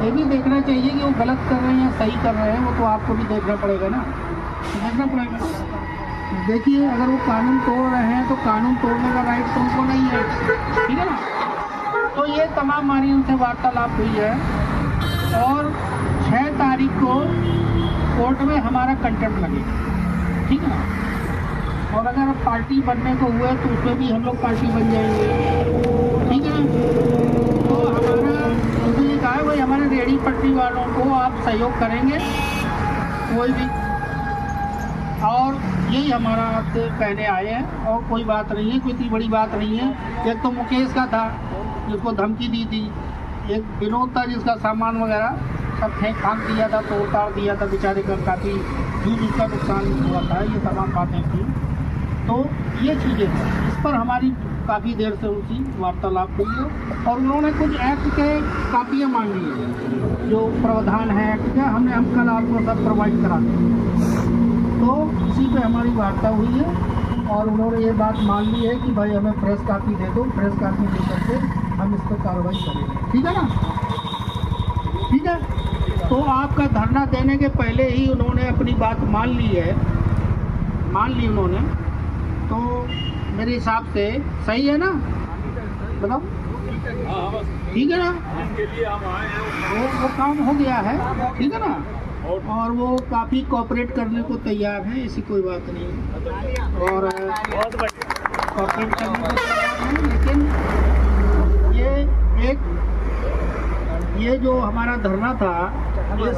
ये भी देखना चाहिए कि वो गलत कर रहे हैं या सही कर रहे हैं, वो तो आपको भी देखना पड़ेगा ना, देखना पड़ेगा। देखिए अगर वो कानून तोड़ रहे हैं तो कानून तोड़ने का राइट तो उनको नहीं है, ठीक है ना। तो ये तमाम हमारी उनसे वार्तालाप हुई है और 6 तारीख को कोर्ट में हमारा कंटेम्प्ट लगेगा, ठीक है ना। और अगर पार्टी बनने को हुए तो उसमें भी हम लोग पार्टी बन जाएंगे, ठीक है ना। तो हमारा उन्होंने कहा है भाई हमारे रेहड़ी पटरी वालों को आप सहयोग करेंगे कोई भी, और यही हमारा आपसे कहने आए हैं। और कोई बात नहीं है, कोई इतनी बड़ी बात नहीं है। एक तो मुकेश का था जिसको धमकी दी थी, एक विनोद था जिसका सामान वगैरह सब फेंक फाँक दिया था, तोड़ ताड़ दिया था, बेचारे का काफ़ी दूर उसका नुकसान हुआ था। ये तमाम बातें थी। तो ये चीज़ें हैं, इस पर हमारी काफ़ी देर से उनकी वार्तालाप हुई है और उन्होंने कुछ एक्ट के कापियाँ मांगी है, जो प्रावधान है एक्ट का, हम कल आपको सब प्रोवाइड करा दें। तो इसी पे हमारी वार्ता हुई है और उन्होंने ये बात मान ली है कि भाई हमें प्रेस कापी दे दो, प्रेस कापी दे करके हम इस पर कार्रवाई करेंगे, ठीक है ना, ठीक है। तो आपका धरना देने के पहले ही उन्होंने अपनी बात मान ली है, मान ली उन्होंने, तो मेरे हिसाब से सही है ना, बताओ, ठीक है ना। वो काम हो गया है, ठीक है ना, और वो काफ़ी कोऑपरेट करने को तैयार है, ऐसी कोई बात नहीं है, और कोऑपरेट करने को तैयार है। लेकिन ये जो हमारा धरना था ये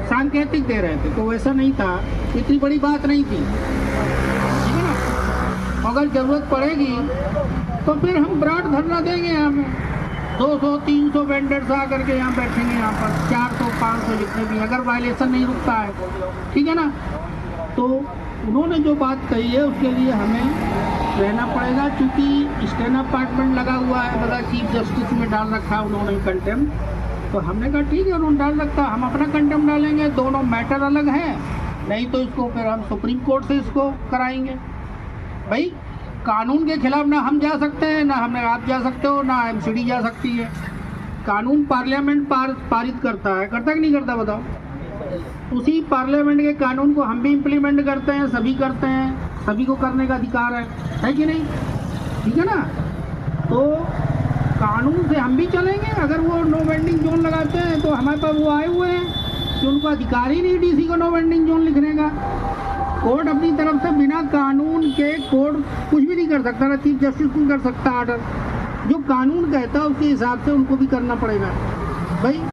सांकेतिक दे रहे थे, तो वैसा नहीं था, इतनी बड़ी बात नहीं थी, ठीक है ना। अगर ज़रूरत पड़ेगी तो फिर हम ब्रॉड धरना देंगे यहाँ पे, 200-300 वेंडर्स आ करके यहाँ बैठेंगे, यहाँ पर 400-500 जितने भी, अगर वायलेशन नहीं रुकता है, ठीक है ना। तो उन्होंने जो बात कही है उसके लिए हमें रहना पड़ेगा, क्योंकि स्टेन अपार्टमेंट लगा हुआ है, बता चीफ जस्टिस में डाल रखा है उन्होंने कंटेम्प्ट। तो हमने कहा ठीक है, उन्होंने डाल रखा, हम अपना कंटेम्प्ट डालेंगे, दोनों मैटर अलग हैं, नहीं तो इसको फिर हम सुप्रीम कोर्ट से इसको कराएंगे। भाई कानून के खिलाफ ना हम जा सकते हैं, ना हमें आप जा सकते हो, ना एमसीडी जा सकती है। कानून पार्लियामेंट पारित करता है, करता कि नहीं करता बताओ। उसी पार्लियामेंट के कानून को हम भी इम्प्लीमेंट करते हैं, सभी करते हैं, सभी को करने का अधिकार है कि नहीं, ठीक है ना। तो कानून से हम भी चलेंगे। अगर वो नो वेंडिंग जोन लगाते हैं तो हमारे पास वो आए हुए हैं कि उनको अधिकार ही नहीं डीसी को नो वेंडिंग जोन लिखने का। कोर्ट अपनी तरफ से बिना कानून के कोर्ट कुछ भी नहीं कर सकता, ना चीफ जस्टिस को कर सकता ऑर्डर। जो कानून कहता है उसके हिसाब से उनको भी करना पड़ेगा भाई।